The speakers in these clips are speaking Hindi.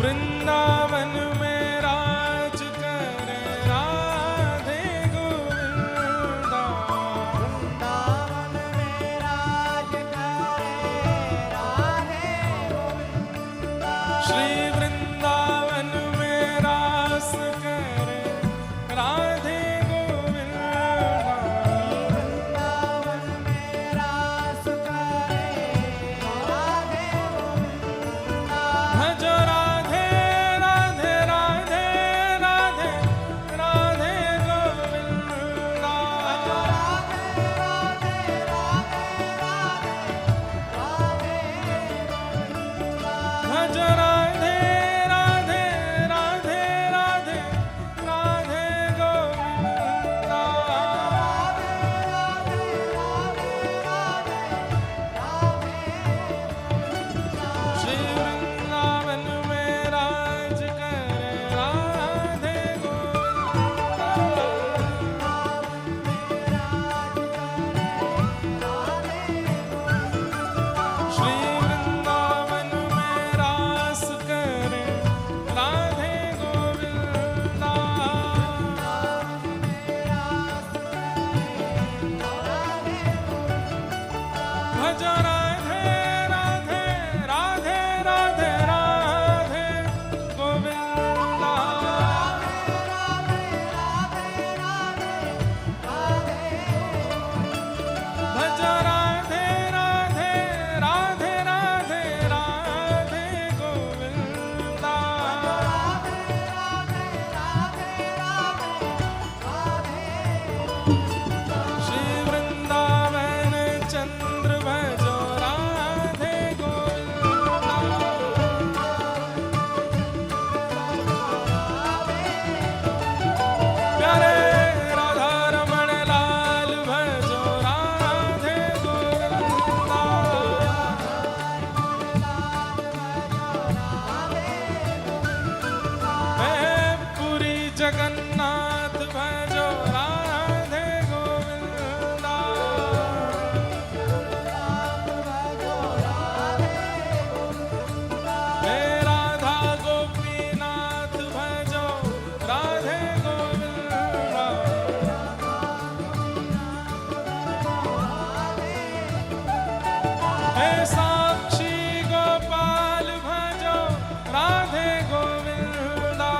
वृंदावन में राज करे राधे गोविंदा। वृंदावन में राज करे राधे गोविंदा। श्री वृंदावन में रास करे राधे गोविंदा। वृंदावन में रास करे राधे गोविंदा। भज राधे राधे राधे राधे राधे गोविंदा। राधे राधे राधे राधे गोविंदा। भज राधे राधे राधे राधे राधे गोविंदा। श्री वृंदावन में राज करे राधे गोविंदा। श्री वृंदावन में रास करे राधे गोविंदा। भज राधे राधे राधे राधे राधे गोविंदा। भज राधे राधे राधे राधे राधे गोविंदा। श्री वृंदावन चंद्र भजो राधे गोविंदा। प्यारे राधा रमण लाल भजो राधे गोविंदा। हे पुरी जगन्नाथ भजो राधे गोविंदा। हे राधा गोपीनाथ भजो राधे गोविंदा। हे साक्षी गोपाल भजो राधे गोविंदा।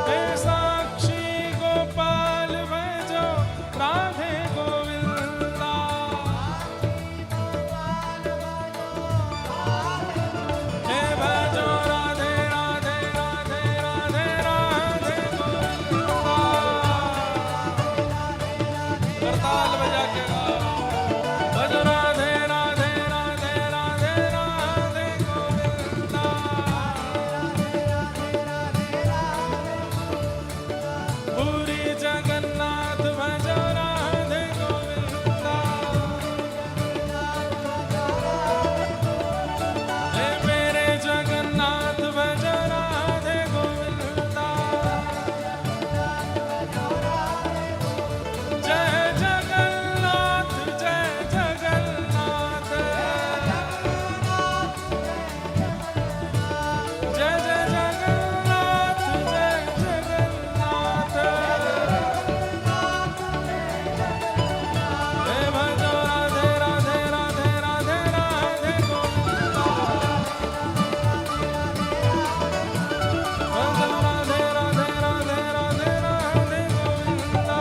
हे साक्षी गोपाल भजो राधे गोविंदा। हे भजो राधे राधे राधे राधे राधे गोविंदा। करताल बजा के गाओ। भजो राधे राधे राधे राधे राधे गोविंदा। पुरी जगन्नाथ भजो राधे गोविंदा। हे मेरे जगन्नाथ भजो राधे गोविंदा। जय जगन्नाथ जय जगन्नाथ। जय जय जगन्नाथ जय जगन्नाथ। हे भजो राधे राधे राधे राधे राधे गोविंदा। भजो राधे राधे राधे राधे राधे गोविंदा।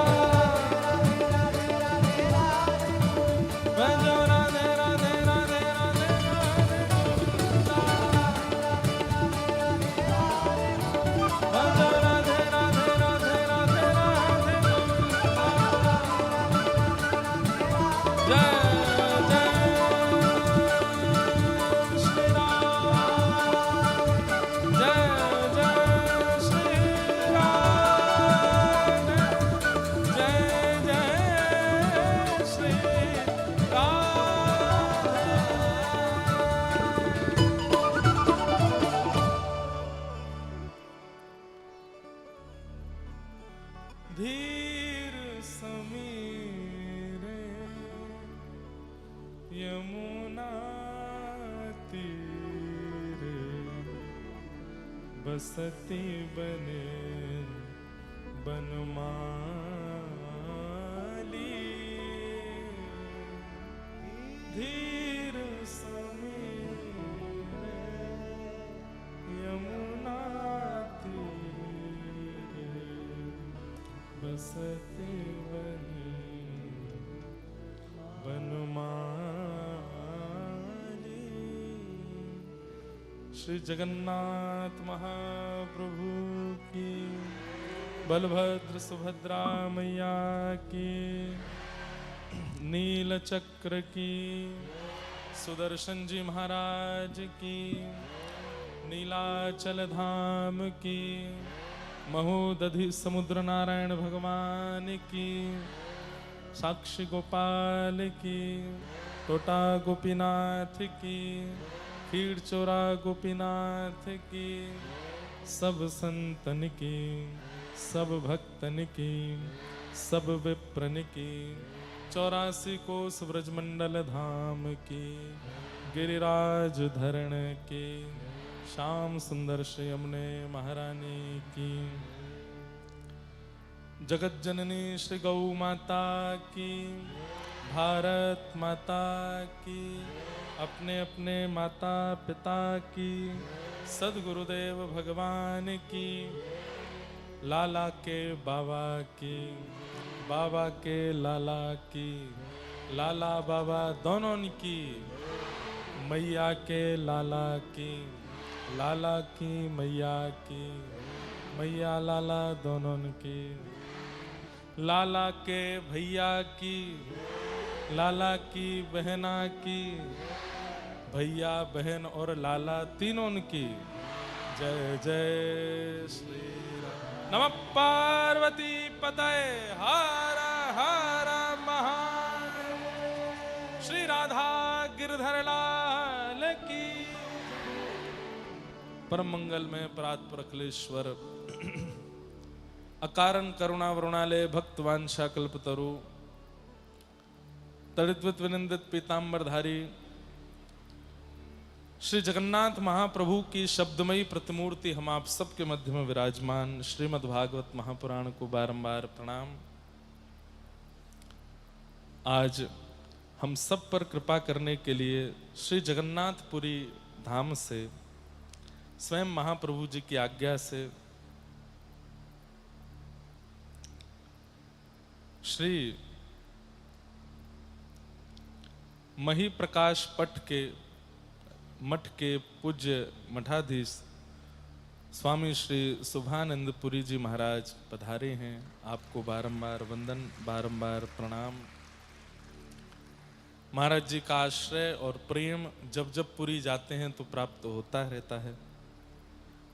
भजो राधे राधे राधे राधे राधे गोविंदा। भजो राधे राधे राधे राधे राधे गोविंदा। जय जय श्री राम। जय जय श्री राम। जय जय श्री राधे। धीर समीरे यमुना तीरे बसती बने बनमाली धीर समीरे यमुना तीरे बसती बने बनमाली। श्री जगन्नाथ महाप्रभु की, बलभद्र सुभद्रा मैया की, नीलचक्र की, सुदर्शन जी महाराज की, नीलाचल धाम की, महोदधि समुद्र नारायण भगवान की, साक्षी गोपाल की, टोटा गोपीनाथ की, खीर चोरा गोपीनाथ की, सब संतन की, सब भक्तन की, सब विप्रन की, 84 कोस ब्रजमंडल धाम की, गिरिराज धरण की, श्याम सुंदर श्री यमुने महारानी की, जगत जननी श्री गौ माता की, भारत माता की, अपने अपने माता पिता की, सद्गुरुदेव भगवान की, लाला के बाबा की, बाबा के लाला की, लाला बाबा दोनों की, मैया के लाला की, लाला की मैया की, मैया लाला दोनों की, लाला के भैया की, लाला की बहना की, भैया बहन और लाला तीनों की। जय जय श्री राम। नमः पार्वती पतये हर हर महादेव। श्री राधा गिरधर लाल की। परम मंगल में परात्पर अखिलेश्वर अकारण करुणा वरुणालय भक्तवांछा कल्पतरु तड़िद्वित विनिंदित पीतांबरधारी श्री जगन्नाथ महाप्रभु की शब्दमयी प्रतिमूर्ति हम आप सबके मध्य में विराजमान श्रीमद् भागवत महापुराण को बारंबार प्रणाम। आज हम सब पर कृपा करने के लिए श्री जगन्नाथपुरी धाम से स्वयं महाप्रभु जी की आज्ञा से श्री मही प्रकाश मठ के पूज्य मठाधीश स्वामी श्री शुभानंदपुरी जी महाराज पधारे हैं। आपको बारंबार वंदन, बारंबार प्रणाम। महाराज जी का आश्रय और प्रेम जब जब पुरी जाते हैं तो प्राप्त होता रहता है।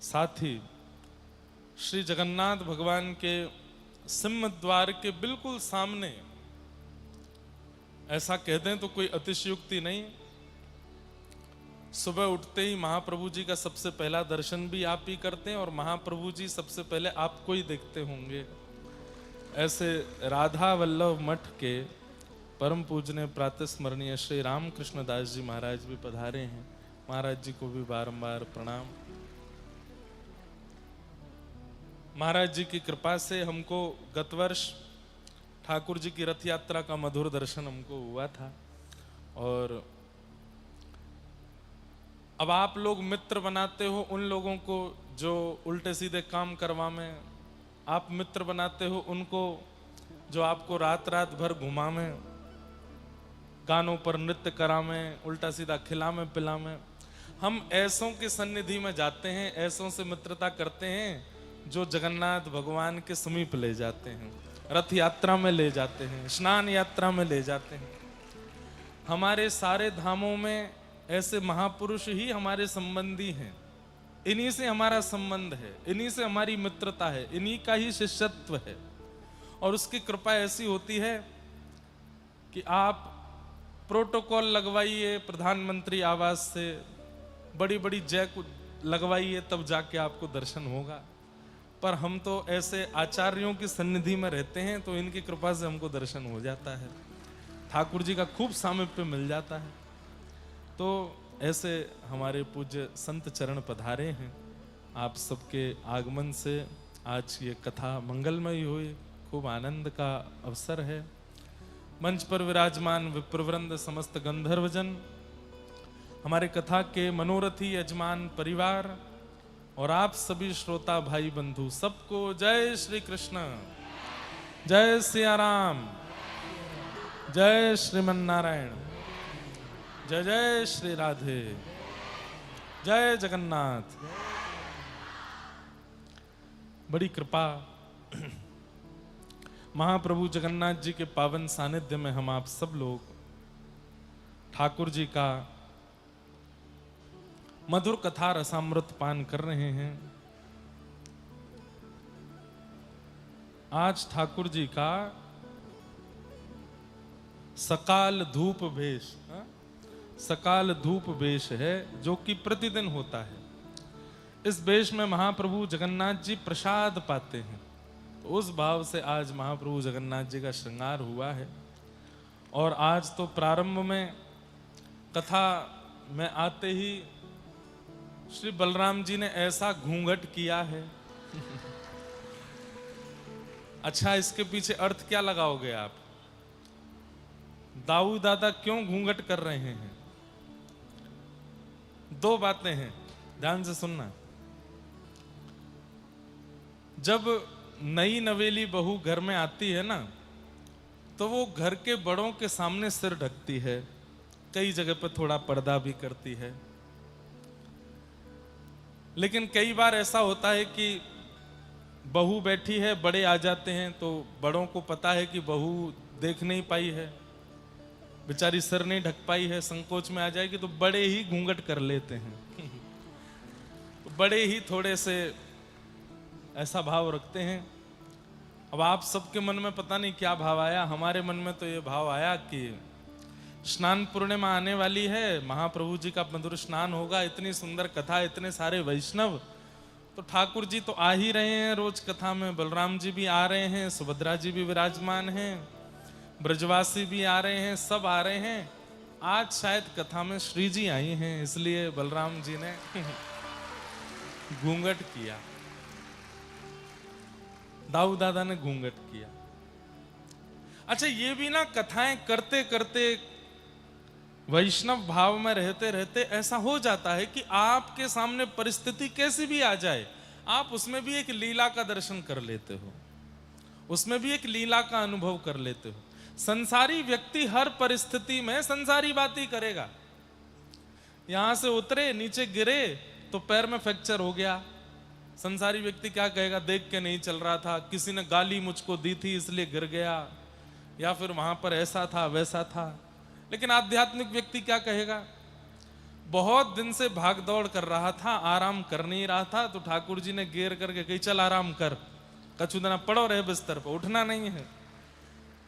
साथ ही श्री जगन्नाथ भगवान के सिंह द्वार के बिल्कुल सामने, ऐसा कह दें तो कोई अतिशयोक्ति नहीं, सुबह उठते ही महाप्रभु जी का सबसे पहला दर्शन भी आप ही करते हैं और महाप्रभु जी सबसे पहले आपको ही देखते होंगे। ऐसे राधा वल्लभ मठ के परम पूजनीय प्रातस्मरणीय श्री रामकृष्ण दास जी महाराज भी पधारे हैं। महाराज जी को भी बारंबार प्रणाम। महाराज जी की कृपा से हमको गत वर्ष ठाकुर जी की रथ यात्रा का मधुर दर्शन हमको हुआ था और अब आप लोग मित्र बनाते हो उन लोगों को जो उल्टे सीधे काम करवा में, आप मित्र बनाते हो उनको जो आपको रात रात भर घुमा में, गानों पर नृत्य करा में, उल्टा सीधा खिला में पिला में। हम ऐसों की सन्निधि में जाते हैं, ऐसों से मित्रता करते हैं जो जगन्नाथ भगवान के समीप ले जाते हैं, रथ यात्रा में ले जाते हैं, स्नान यात्रा में ले जाते हैं। हमारे सारे धामों में ऐसे महापुरुष ही हमारे संबंधी हैं। इन्हीं से हमारा संबंध है, इन्हीं से हमारी मित्रता है, इन्हीं का ही शिष्यत्व है। और उसकी कृपा ऐसी होती है कि आप प्रोटोकॉल लगवाइए, प्रधानमंत्री आवास से बड़ी बड़ी जय को लगवाइए, तब जाके आपको दर्शन होगा। पर हम तो ऐसे आचार्यों की सन्निधि में रहते हैं तो इनकी कृपा से हमको दर्शन हो जाता है। ठाकुर जी का खूब सामीप्य मिल जाता है। तो ऐसे हमारे पूज्य संत चरण पधारे हैं। आप सबके आगमन से आज ये कथा मंगलमयी हुई, खूब आनंद का अवसर है। मंच पर विराजमान विप्रवृंद, समस्त गंधर्वजन, हमारे कथा के मनोरथी यजमान परिवार और आप सभी श्रोता भाई बंधु, सबको जय श्री कृष्ण, जय सिया राम, जय श्रीमन नारायण, जय जय श्री राधे, जय जगन्नाथ। बड़ी कृपा महाप्रभु जगन्नाथ जी के पावन सानिध्य में हम आप सब लोग ठाकुर जी का मधुर कथा रसामृत पान कर रहे हैं। आज ठाकुर जी का सकाल धूप वेश, सकाल धूप वेश है, जो कि प्रतिदिन होता है। इस वेश में महाप्रभु जगन्नाथ जी प्रसाद पाते हैं। तो उस भाव से आज महाप्रभु जगन्नाथ जी का श्रृंगार हुआ है। और आज तो प्रारंभ में कथा में आते ही श्री बलराम जी ने ऐसा घूंघट किया है। अच्छा, इसके पीछे अर्थ क्या लगाओगे आप? दाऊ दादा क्यों घूंघट कर रहे हैं? दो बातें हैं, ध्यान से सुनना। जब नई नवेली बहू घर में आती है ना, तो वो घर के बड़ों के सामने सिर ढकती है, कई जगह पर थोड़ा पर्दा भी करती है। लेकिन कई बार ऐसा होता है कि बहू बैठी है, बड़े आ जाते हैं, तो बड़ों को पता है कि बहू देख नहीं पाई है, बेचारी सिर नहीं ढक पाई है, संकोच में आ जाएगी, तो बड़े ही घूंघट कर लेते हैं। बड़े ही थोड़े से ऐसा भाव रखते हैं। अब आप सबके मन में पता नहीं क्या भाव आया, हमारे मन में तो ये भाव आया कि स्नान पूर्णिमा आने वाली है, महाप्रभु जी का मधुर स्नान होगा, इतनी सुंदर कथा, इतने सारे वैष्णव, तो ठाकुर जी तो आ ही रहे हैं रोज कथा में, बलराम जी भी आ रहे हैं, सुभद्रा जी भी विराजमान हैं, ब्रजवासी भी आ रहे हैं, सब आ रहे हैं। आज शायद कथा में श्री जी आई हैं, इसलिए बलराम जी ने घूंघट किया, दाऊ दादा ने घूंघट किया। अच्छा, ये भी ना कथाएं करते करते, वैष्णव भाव में रहते रहते ऐसा हो जाता है कि आपके सामने परिस्थिति कैसी भी आ जाए, आप उसमें भी एक लीला का दर्शन कर लेते हो, उसमें भी एक लीला का अनुभव कर लेते हो। संसारी व्यक्ति हर परिस्थिति में संसारी बात ही करेगा। यहां से उतरे, नीचे गिरे तो पैर में फ्रैक्चर हो गया, संसारी व्यक्ति क्या कहेगा? देख के नहीं चल रहा था, किसी ने गाली मुझको दी थी इसलिए गिर गया, या फिर वहां पर ऐसा था वैसा था। लेकिन आध्यात्मिक व्यक्ति क्या कहेगा? बहुत दिन से भाग दौड़ कर रहा था, आराम कर नहीं रहा था, तो ठाकुर जी ने घेर करके कही चल आराम कर, कछुदना पड़ो रहे बिस्तर पर, उठना नहीं है।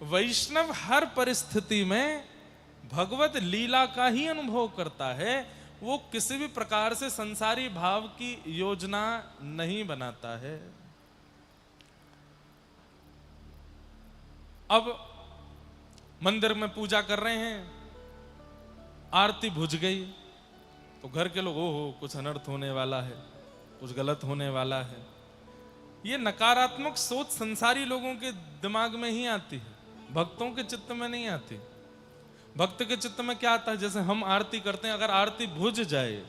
वैष्णव हर परिस्थिति में भगवत लीला का ही अनुभव करता है, वो किसी भी प्रकार से संसारी भाव की योजना नहीं बनाता है। अब मंदिर में पूजा कर रहे हैं, आरती बुझ गई, तो घर के लोग ओहो कुछ अनर्थ होने वाला है, कुछ गलत होने वाला है। ये नकारात्मक सोच संसारी लोगों के दिमाग में ही आती है, भक्तों के चित्त में नहीं आती। भक्त के चित्त में क्या आता है? जैसे हम आरती करते हैं, अगर आरती बुझ जाए,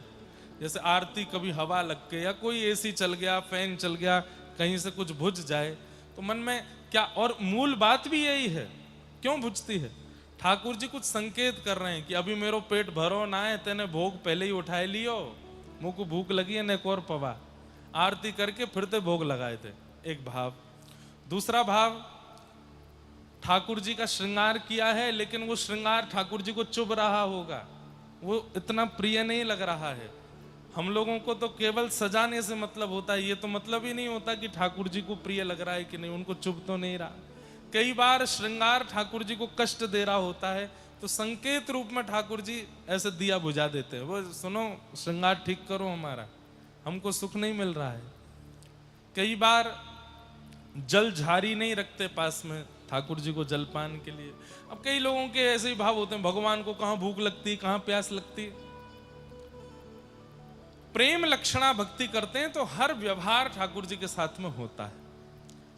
जैसे आरती कभी हवा लग के या कोई एसी चल गया, फैन चल गया, कहीं से कुछ बुझ जाए, तो मन में क्या, और मूल बात भी यही है, क्यों बुझती है? ठाकुर जी कुछ संकेत कर रहे हैं कि अभी मेरो पेट भरो ना है, तेने भोग पहले ही उठाए लियो, मुंह को भूख लगी है, ने और पवा। आरती करके फिर ते भोग लगाए थे, एक भाव। दूसरा भाव, ठाकुर जी का श्रृंगार किया है, लेकिन वो श्रृंगार ठाकुर जी को चुभ रहा होगा, वो इतना प्रिय नहीं लग रहा है। हम लोगों को तो केवल सजाने से मतलब होता है, ये तो मतलब ही नहीं होता कि ठाकुर जी को प्रिय लग रहा है कि नहीं, उनको चुभ तो नहीं रहा। कई बार श्रृंगार ठाकुर जी को कष्ट दे रहा होता है, तो संकेत रूप में ठाकुर जी ऐसे दिया बुझा देते हैं, वो सुनो श्रृंगार ठीक करो हमारा, हमको सुख नहीं मिल रहा है। कई बार जल झारी नहीं रखते पास में, ठाकुर जी को जलपान के लिए। अब कई लोगों के ऐसे ही भाव होते हैं, भगवान को कहां भूख लगती, कहां प्यास लगती। प्रेम लक्षणा भक्ति करते हैं तो हर व्यवहार ठाकुर जी के साथ में होता है,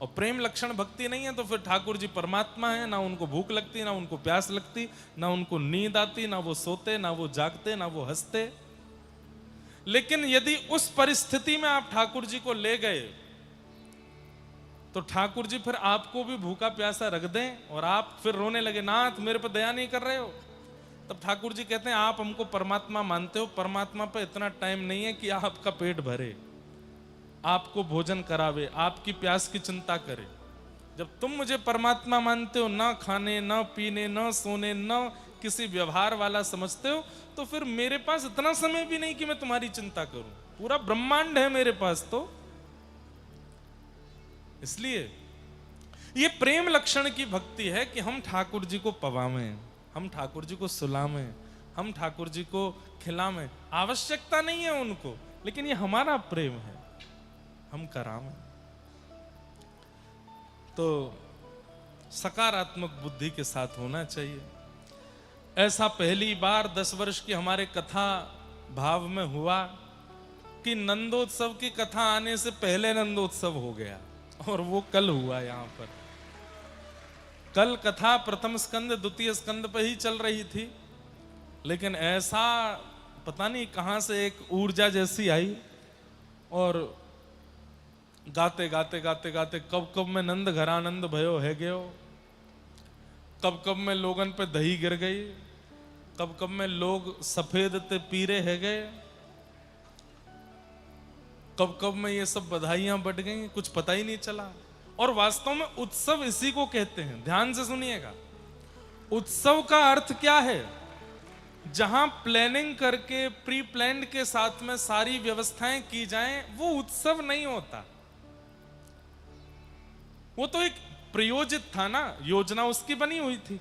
और प्रेम लक्षण भक्ति नहीं है तो फिर ठाकुर जी परमात्मा है, ना उनको भूख लगती, ना उनको प्यास लगती, ना उनको नींद आती, ना वो सोते, ना वो जागते, ना वो हंसते। लेकिन यदि उस परिस्थिति में आप ठाकुर जी को ले गए तो ठाकुर जी फिर आपको भी भूखा प्यासा रख दें और आप फिर रोने लगे, नाथ मेरे पर दया नहीं कर रहे हो, तब ठाकुर जी कहते हैं आप हमको परमात्मा मानते हो, परमात्मा पे इतना टाइम नहीं है कि आपका पेट भरे, आपको भोजन करावे, आपकी प्यास की चिंता करे। जब तुम मुझे परमात्मा मानते हो, ना खाने, ना पीने, ना सोने, ना किसी व्यवहार वाला समझते हो, तो फिर मेरे पास इतना समय भी नहीं कि मैं तुम्हारी चिंता करूं, पूरा ब्रह्मांड है मेरे पास। तो इसलिए ये प्रेम लक्षण की भक्ति है कि हम ठाकुर जी को पवावें, हम ठाकुर जी को सुलावें, हम ठाकुर जी को खिलावें। आवश्यकता नहीं है उनको, लेकिन ये हमारा प्रेम है, हम करावें। तो सकारात्मक बुद्धि के साथ होना चाहिए। ऐसा पहली बार 10 वर्ष की हमारे कथा भाव में हुआ कि नंदोत्सव की कथा आने से पहले नंदोत्सव हो गया, और वो कल हुआ। यहाँ पर कल कथा प्रथम स्कंद द्वितीय स्कंद पर ही चल रही थी, लेकिन ऐसा पता नहीं कहां से एक ऊर्जा जैसी आई, और गाते गाते गाते गाते कब कब में नंद घरानंद भयो है गयो, कब कब में लोगन पे दही गिर गई, कब कब में लोग सफेद ते पीरे है गए, कब कब में ये सब बधाइयां बढ़ गई, कुछ पता ही नहीं चला। और वास्तव में उत्सव इसी को कहते हैं, ध्यान से सुनिएगा। उत्सव का अर्थ क्या है? जहां प्लानिंग करके प्री प्लान्ड के साथ में सारी व्यवस्थाएं की जाएं, वो उत्सव नहीं होता। वो तो एक प्रयोजित था ना, योजना उसकी बनी हुई थी।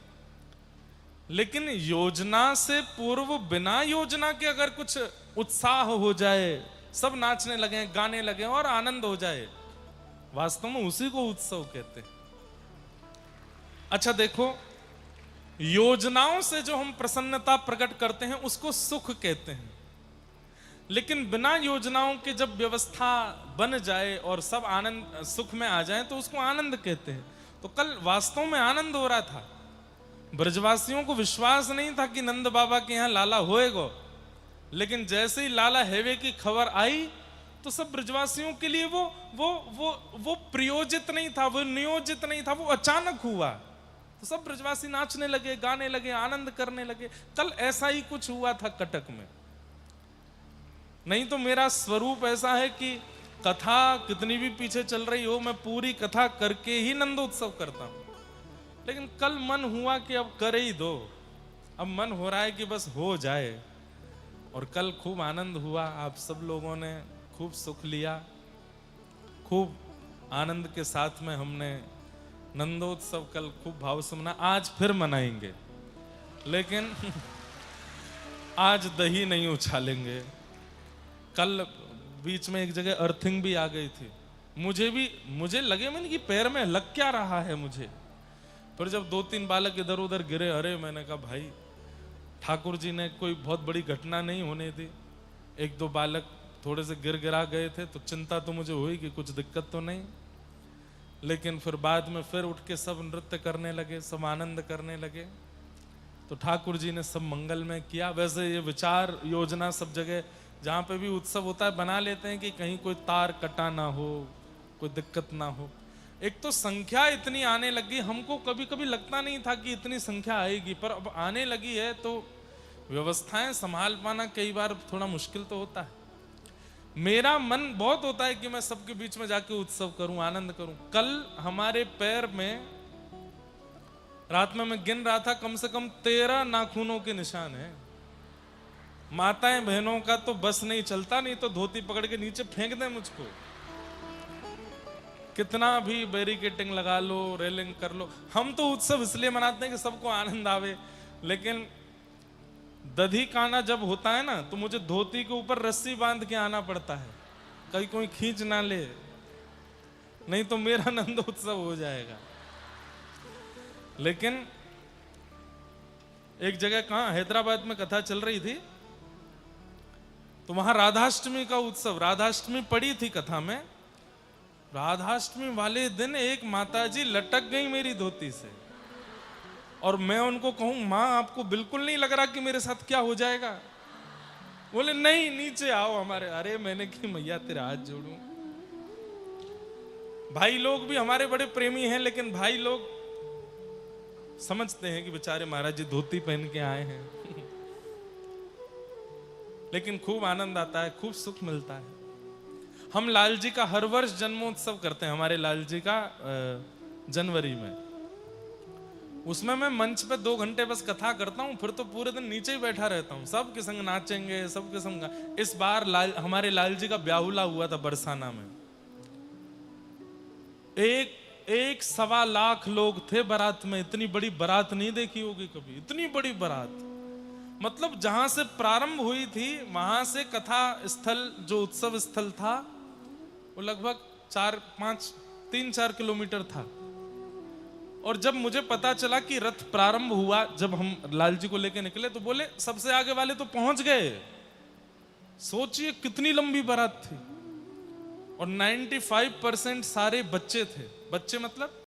लेकिन योजना से पूर्व बिना योजना के अगर कुछ उत्साह हो जाए, सब नाचने लगे, गाने लगे और आनंद हो जाए, वास्तव में उसी को उत्सव कहते हैं। अच्छा देखो, योजनाओं से जो हम प्रसन्नता प्रकट करते हैं उसको सुख कहते हैं, लेकिन बिना योजनाओं के जब व्यवस्था बन जाए और सब आनंद सुख में आ जाए तो उसको आनंद कहते हैं। तो कल वास्तव में आनंद हो रहा था। ब्रजवासियों को विश्वास नहीं था कि नंद बाबा के यहाँ लाला होएगा, लेकिन जैसे ही लाला हेवे की खबर आई तो सब ब्रजवासियों के लिए वो प्रयोजित नहीं था, वो नियोजित नहीं था, वो अचानक हुआ। तो सब ब्रजवासी नाचने लगे, गाने लगे, आनंद करने लगे। कल ऐसा ही कुछ हुआ था कटक में। नहीं तो मेरा स्वरूप ऐसा है कि कथा कितनी भी पीछे चल रही हो, मैं पूरी कथा करके ही नंदोत्सव करता हूं। लेकिन कल मन हुआ कि अब कर ही दो, अब मन हो रहा है कि बस हो जाए। और कल खूब आनंद हुआ, आप सब लोगों ने खूब सुख लिया, खूब आनंद के साथ में हमने नंदोत्सव कल खूब भाव से मना। आज फिर मनाएंगे, लेकिन आज दही नहीं उछालेंगे। कल बीच में एक जगह अर्थिंग भी आ गई थी, मुझे लगे मैंने कि पैर में लग क्या रहा है मुझे। फिर जब 2-3 बालक इधर उधर गिरे, अरे मैंने कहा भाई ठाकुर जी ने कोई बहुत बड़ी घटना नहीं होने दी। 1-2 बालक थोड़े से गिर गिरा गए थे तो चिंता तो मुझे हुई कि कुछ दिक्कत तो नहीं, लेकिन फिर बाद में फिर उठ के सब नृत्य करने लगे, सब आनंद करने लगे। तो ठाकुर जी ने सब मंगल में किया। वैसे ये विचार योजना सब जगह जहाँ पे भी उत्सव होता है बना लेते हैं कि कहीं कोई तार कटा ना हो, कोई दिक्कत ना हो। एक तो संख्या इतनी आने लगी, हमको कभी कभी लगता नहीं था कि इतनी संख्या आएगी, पर अब आने लगी है तो व्यवस्थाएं संभाल पाना कई बार थोड़ा मुश्किल तो होता है। मेरा मन बहुत होता है कि मैं सबके बीच में जाके उत्सव करूं, आनंद करूं। कल हमारे पैर में, रात में मैं गिन रहा था, कम से कम 13 नाखूनों के निशान हैं। माताएं बहनों का तो बस नहीं चलता, नहीं तो धोती पकड़ के नीचे फेंक दें मुझको। कितना भी बैरिकेटिंग लगा लो, रेलिंग कर लो, हम तो उत्सव इसलिए मनाते हैं कि सबको आनंद आवे। लेकिन दधी काना जब होता है ना, तो मुझे धोती के ऊपर रस्सी बांध के आना पड़ता है, कहीं कोई खींच ना ले, नहीं तो मेरा नंदोत्सव हो जाएगा। लेकिन एक जगह कहाँ हैदराबाद में कथा चल रही थी, तो वहां राधाष्टमी का उत्सव, राधाष्टमी पड़ी थी कथा में। राधाष्टमी वाले दिन एक माताजी लटक गई मेरी धोती से, और मैं उनको कहूं माँ आपको बिल्कुल नहीं लग रहा कि मेरे साथ क्या हो जाएगा? बोले नहीं नीचे आओ हमारे। अरे मैंने कि मैया तेरा हाथ जोड़ूं। भाई लोग भी हमारे बड़े प्रेमी हैं, लेकिन भाई लोग समझते हैं कि बेचारे महाराज जी धोती पहन के आए हैं। लेकिन खूब आनंद आता है, खूब सुख मिलता है। हम लाल जी का हर वर्ष जन्मोत्सव करते हैं, हमारे लाल जी का जनवरी में। उसमें मैं मंच पे 2 घंटे बस कथा करता हूं, फिर तो पूरे दिन नीचे ही बैठा रहता हूं। सबके संग नाचेंगे, सबके संग। इस बार हमारे लाल जी का ब्याहुला हुआ था बरसाना में। एक 1.25 लाख लोग थे बारात में। इतनी बड़ी बारात नहीं देखी होगी कभी, इतनी बड़ी बारात। मतलब जहां से प्रारंभ हुई थी वहां से कथा स्थल, जो उत्सव स्थल था, वो लगभग 3-4 किलोमीटर था। और जब मुझे पता चला कि रथ प्रारंभ हुआ, जब हम लाल जी को लेके निकले, तो बोले सबसे आगे वाले तो पहुंच गए। सोचिए कितनी लंबी बारात थी। और 95% सारे बच्चे थे। बच्चे मतलब